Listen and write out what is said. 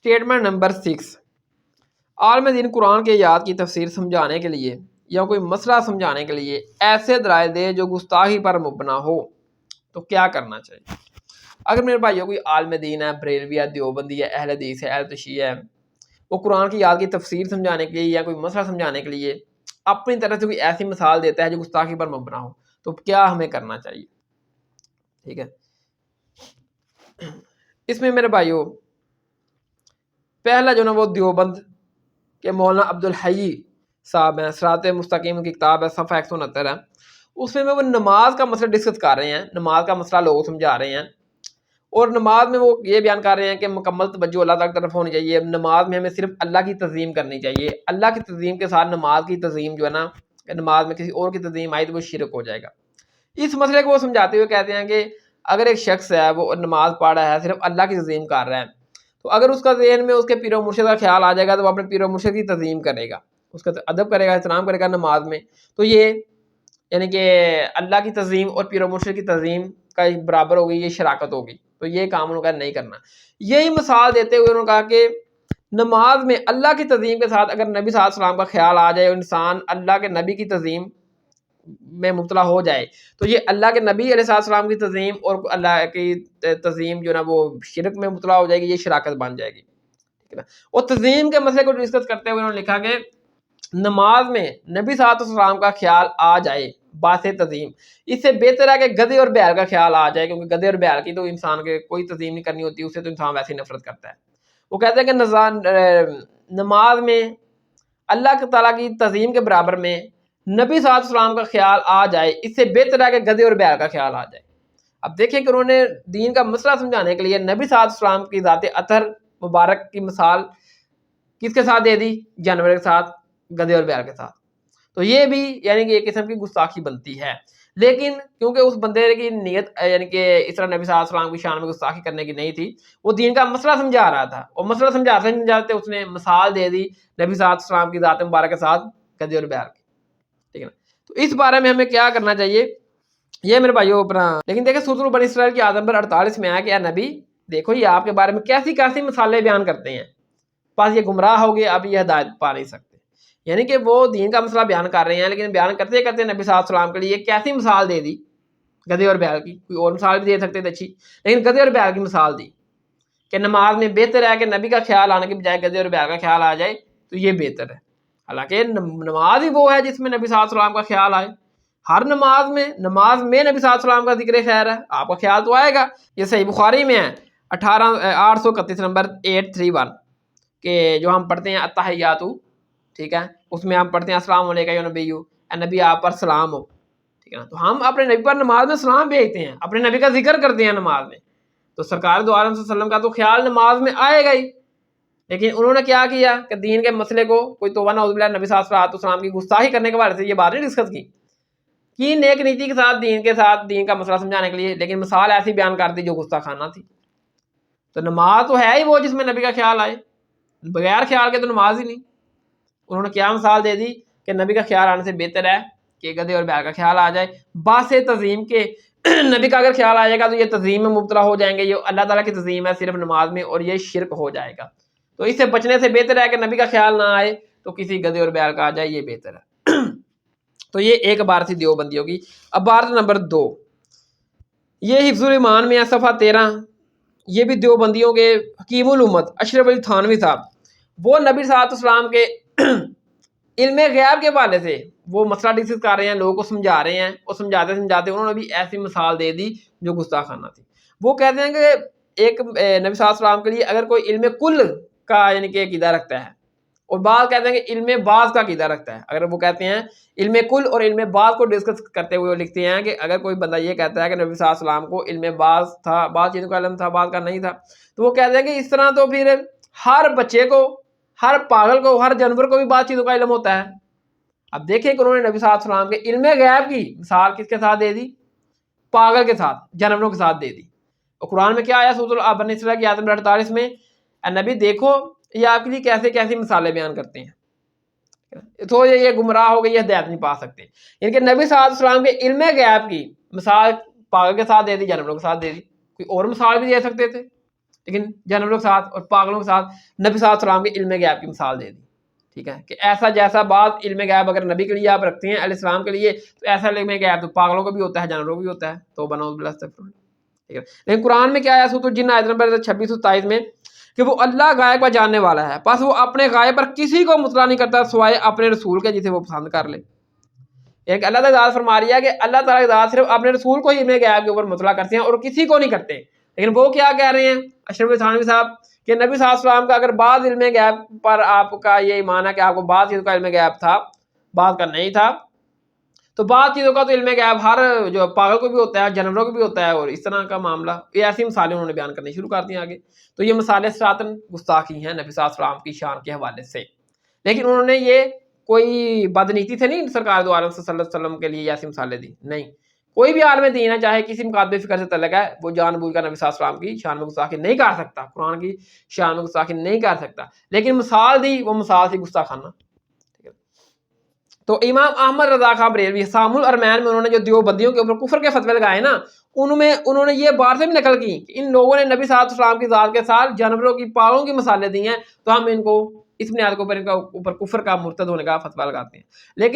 Statement number 6، عالم دین قرآن کے آیات کی تفسیر سمجھانے کے لیے یا کوئی مسئلہ سمجھانے کے لیے ایسے دلائل دے جو گستاخی پر مبنا ہو تو کیا کرنا چاہیے؟ اگر میرے بھائیوں کوئی عالم دین ہے، بریلوی ہے، دیوبندی ہے، اہل حدیث ہے، اہل تشیع ہے، وہ قرآن کی آیات کی تفسیر سمجھانے کے لیے یا کوئی مسئلہ سمجھانے کے لیے اپنی طرف سے کوئی ایسی مثال دیتا ہے جو گستاخی پر مبنا ہو تو کیا ہمیں کرنا چاہیے؟ ٹھیک ہے، اس میں میرے بھائیوں پہلا جو نا وہ دیوبند کہ مولانا عبدالحی صاحب ہیں، صراط مستقیم کی کتاب ہے، صفحہ 169 ہے، اس میں وہ نماز کا مسئلہ ڈسکس کر رہے ہیں، نماز کا مسئلہ لوگوں سمجھا رہے ہیں، اور نماز میں وہ یہ بیان کر رہے ہیں کہ مکمل توجہ اللہ تعالیٰ کی طرف ہونی چاہیے، نماز میں ہمیں صرف اللہ کی تعظیم کرنی چاہیے، اللہ کی تعظیم کے ساتھ نماز کی تعظیم جو ہے نا، کہ نماز میں کسی اور کی تعظیم آئی تو وہ شرک ہو جائے گا۔ اس مسئلے کو وہ سمجھاتے ہوئے کہتے ہیں کہ اگر ایک شخص ہے وہ نماز پڑھ رہا ہے، صرف اللہ کی تعظیم کر رہا ہے، تو اگر اس کا ذہن میں اس کے پیر و مرشد کا خیال آ جائے گا تو وہ اپنے پیر و مرشد کی تعظیم کرے گا، اس کا ادب کرے گا، احترام کرے گا نماز میں، تو یہ یعنی کہ اللہ کی تعظیم اور پیر و مرشد کی تعظیم کا برابر ہوگی، یہ شراکت ہوگی، تو یہ کام انہوں کا نہیں کرنا۔ یہی مثال دیتے ہوئے انہوں نے کہا کہ نماز میں اللہ کی تعظیم کے ساتھ اگر نبی صلی اللہ علیہ وسلم کا خیال آ جائے اور انسان اللہ کے نبی کی تعظیم میں مبتلا ہو جائے تو یہ اللہ کے نبی علیہ السلام کی تعظیم اور اللہ کی تعظیم جو نا وہ شرک میں مبتلا ہو جائے گی، یہ شراکت بن جائے گی، ٹھیک ہے نا۔ اور تعظیم کے مسئلے کو ڈسکس کرتے ہوئے انہوں نے لکھا کہ نماز میں نبی صلی اللہ علیہ وسلم کا خیال آ جائے باعث تعظیم، اس سے بہتر ہے کہ گدھے اور بیل کا خیال آ جائے، کیونکہ گدھے اور بیل کی تو انسان کے کوئی تعظیم نہیں کرنی ہوتی، اسے تو انسان ویسے ہی نفرت کرتا ہے۔ وہ کہتے ہیں کہ نماز میں اللہ تعالیٰ کی تعظیم کے برابر میں نبی صلی اللہ علیہ وسلم کا خیال آ جائے، اس سے بہتر ہے کہ گدھے اور بیل کا خیال آ جائے۔ اب دیکھیں کہ انہوں نے دین کا مسئلہ سمجھانے کے لیے نبی صلی اللہ علیہ وسلم کی ذات اطہر مبارک کی مثال کس کے ساتھ دے دی؟ جانور کے ساتھ، گدھے اور بیل کے ساتھ۔ تو یہ بھی یعنی کہ ایک قسم کی گستاخی بنتی ہے، لیکن کیونکہ اس بندے کی نیت یعنی کہ اس طرح نبی صلی اللہ علیہ وسلم کی شان میں گستاخی کرنے کی نہیں تھی، وہ دین کا مسئلہ سمجھا رہا تھا، اور مسئلہ سمجھاتے اس نے مثال دے دی نبی صلی اللہ علیہ وسلم کی ذات مبارک کے ساتھ گدھے اور بیل کی، ٹھیک ہے نا۔ تو اس بارے میں ہمیں کیا کرنا چاہیے یہ میرے بھائیوں اپنا، لیکن دیکھیں سورۃ بنی اسرائیل کی آیت نمبر 48 میں آیا کہ اے نبی دیکھو یہ آپ کے بارے میں کیسی کیسی مثالیں بیان کرتے ہیں، بس یہ گمراہ ہو گئے، اب یہ ہدایت پا نہیں سکتے۔ یعنی کہ وہ دین کا مسئلہ بیان کر رہے ہیں، لیکن بیان کرتے کرتے نبی صلی اللہ علیہ وسلم کے لیے کیسی مثال دے دی گدھے اور بیل کی، کوئی اور مثال بھی دے سکتے تھے اچھی، لیکن گدھے اور بیل کی مثال دی کہ نماز میں بہتر ہے کہ نبی کا خیال آنے کے بجائے گدھے اور بیل کا خیال آ جائے تو یہ بہتر ہے۔ حالانکہ نماز ہی وہ ہے جس میں نبی صلی اللہ علیہ وسلم کا خیال آئے، ہر نماز میں نبی صلی اللہ علیہ وسلم کا ذکر خیر ہے، آپ کا خیال تو آئے گا۔ یہ صحیح بخاری میں ہے 831 نمبر 831 کہ جو ہم پڑھتے ہیں التحیات، ٹھیک ہے، اس میں ہم پڑھتے ہیں السلام علیکم یا نبی، اے نبی آپ پر سلام ہو، ٹھیک ہے نا۔ تو ہم اپنے نبی پر نماز میں سلام بھیجتے ہیں، اپنے نبی کا ذکر کرتے ہیں نماز میں، تو سرکار دو عالم صلی اللہ علیہ وسلم کا تو خیال نماز میں آئے گا ہی، لیکن انہوں نے کیا کیا کہ دین کے مسئلے کو کوئی توبہ نعوذ باللہ نبی صلی اللہ علیہ وسلم کی گستاخی کرنے کے بارے سے یہ بات نہیں ڈسکس کی نیک نیتی کے ساتھ دین کا مسئلہ سمجھانے کے لیے، لیکن مثال ایسی بیان کر دی جو گستاخانہ تھی۔ تو نماز تو ہے ہی وہ جس میں نبی کا خیال آئے، بغیر خیال کے تو نماز ہی نہیں۔ انہوں نے کیا مثال دے دی کہ نبی کا خیال آنے سے بہتر ہے کہ گدھے اور بیل کا خیال آ جائے، باعث تعظیم کے نبی کا اگر خیال آ جائے گا تو یہ تعظیم میں مبتلا ہو جائیں گے، یہ اللہ تعالیٰ کی تعظیم ہے صرف نماز میں، اور یہ شرک ہو جائے گا۔ تو اس سے بچنے سے بہتر ہے کہ نبی کا خیال نہ آئے تو کسی گدھے اور بیل کا آ جائے، یہ بہتر ہے۔ تو یہ ایک بات تھی دیوبندیوں کی۔ اب بات نمبر 2، یہ حفظ الایمان میں ہے صفحہ 13، یہ بھی دیوبندیوں کے حکیم الامت اشرف علی تھانوی صاحب، وہ نبی صلی اللہ علیہ وسلم کے علم غیب کے حوالے سے وہ مسئلہ ڈسکس کر رہے ہیں، لوگوں کو سمجھا رہے ہیں، اور سمجھاتے انہوں نے بھی ایسی مثال دے دی جو گستاخانہ تھی۔ وہ کہتے ہیں کہ ایک نبی صلی اللہ علیہ وسلم کے لیے اگر کوئی علم کل کا یعنی کہ عقیدہ رکھتا ہے، اور بعض کہتے ہیں کہ علم بعض کا عقیدہ رکھتا ہے، اگر وہ کہتے ہیں علم کل اور علم بعض کو ڈسکس کرتے ہوئے وہ لکھتے ہیں کہ اگر کوئی بندہ یہ کہتا ہے کہ نبی صلی اللہ علیہ وسلم کو علم بعض تھا، بعض چیزوں کا علم تھا، بعض کا نہیں تھا، تو وہ کہتے ہیں کہ اس طرح تو پھر ہر بچے کو، ہر پاگل کو، ہر جانور کو بھی بعض چیزوں کا علم ہوتا ہے۔ اب دیکھیں کہ انہوں نے نبی صلی اللہ علیہ وسلم کے علم غیب کی مثال کس کے ساتھ دے دی؟ پاگل کے ساتھ، جانوروں کے ساتھ دے دی۔ اور قرآن میں کیا آیا سورۃ بنی اسرائیل کی آیت نمبر 48 میں، اے نبی دیکھو یہ آپ کے لیے کیسے کیسی مثالیں بیان کرتے ہیں، تو یہ گمراہ ہو گئے، یہ ہدایت نہیں پا سکتے۔ یعنی کہ نبی صلی اللہ علیہ وسلم کے علم غیب کی مثال پاگل کے ساتھ دے دی، جانوروں کے ساتھ دے دی، کوئی اور مثال بھی دے سکتے تھے، لیکن جانوروں کے ساتھ اور پاگلوں کے ساتھ نبی صلی اللہ علیہ وسلم کے علم غیب کی مثال دے دی، ٹھیک ہے، کہ ایسا جیسا بعض علم غیب اگر نبی کے لیے آپ رکھتے ہیں علیہ السلام کے لیے، تو ایسا علم غیب تو پاگلوں کو بھی ہوتا ہے، جانوروں کو بھی ہوتا ہے، تو بناؤ باللہ استغفر اللہ، ٹھیک ہے۔ لیکن قرآن میں کیا ہے، سورۃ الجن آیت نمبر 26-27 میں، کہ وہ اللہ غائب کا جاننے والا ہے، بس وہ اپنے غائب پر کسی کو مطلع نہیں کرتا سوائے اپنے رسول کے جسے وہ پسند کر لے۔ ایک اللہ تعالیٰ ذات فرما رہی ہے کہ اللہ تعالیٰ کی ذات صرف اپنے رسول کو ہی علم غیب کے اوپر مطلع کرتے ہیں اور کسی کو نہیں کرتے، لیکن وہ کیا کہہ رہے ہیں اشرف علی تھانوی صاحب، کہ نبی صلی اللہ علیہ وسلم کا اگر بعض علم غیب پر آپ کا یہ ایمان ہے کہ آپ کو بعض چیزوں کا علم غیب تھا، بعض کا نہیں تھا، تو بعض چیزوں کا تو علم غیب ہر جو پاگل کو بھی ہوتا ہے، جانوروں کو بھی ہوتا ہے، اور اس طرح کا معاملہ، یہ ایسی مثالیں انہوں نے بیان کرنی شروع کر دی آگے۔ تو یہ مثالیں سراتن گستاخی ہیں نبی صلی اللہ علیہ وسلم کی شان کے حوالے سے، لیکن انہوں نے یہ کوئی بدنیتی سے نہیں سرکار دو عالم صلی اللہ علیہ وسلم کے لیے ایسی مثالیں دی، نہیں، کوئی بھی عالم دین ہے چاہے کسی مقابل فکر سے تعلق ہے، وہ جان بوجھ کر نبی صلی اللہ علیہ وسلم کی شان میں گستاخی نہیں کر سکتا، قرآن کی شان میں گستاخی نہیں کر سکتا، لیکن مثال دی وہ مثال تھی گستاخانہ۔ تو امام احمد رضا خان بریلوی سام الارمین میں انہوں نے جو دیوبندیوں کے اوپر کفر کے فتوے لگائے نا، انہوں نے یہ بات سے بھی نقل کی کہ ان لوگوں نے نبی صلی اللہ علیہ وسلم کی ذات کے ساتھ جانوروں کی پاگوں کی مثالیں دی ہیں، تو ہم ان کو اس بنیاد کے اوپر ان کا اوپر کفر کا مرتد ہونے کا فتویٰ لگاتے ہیں، لیکن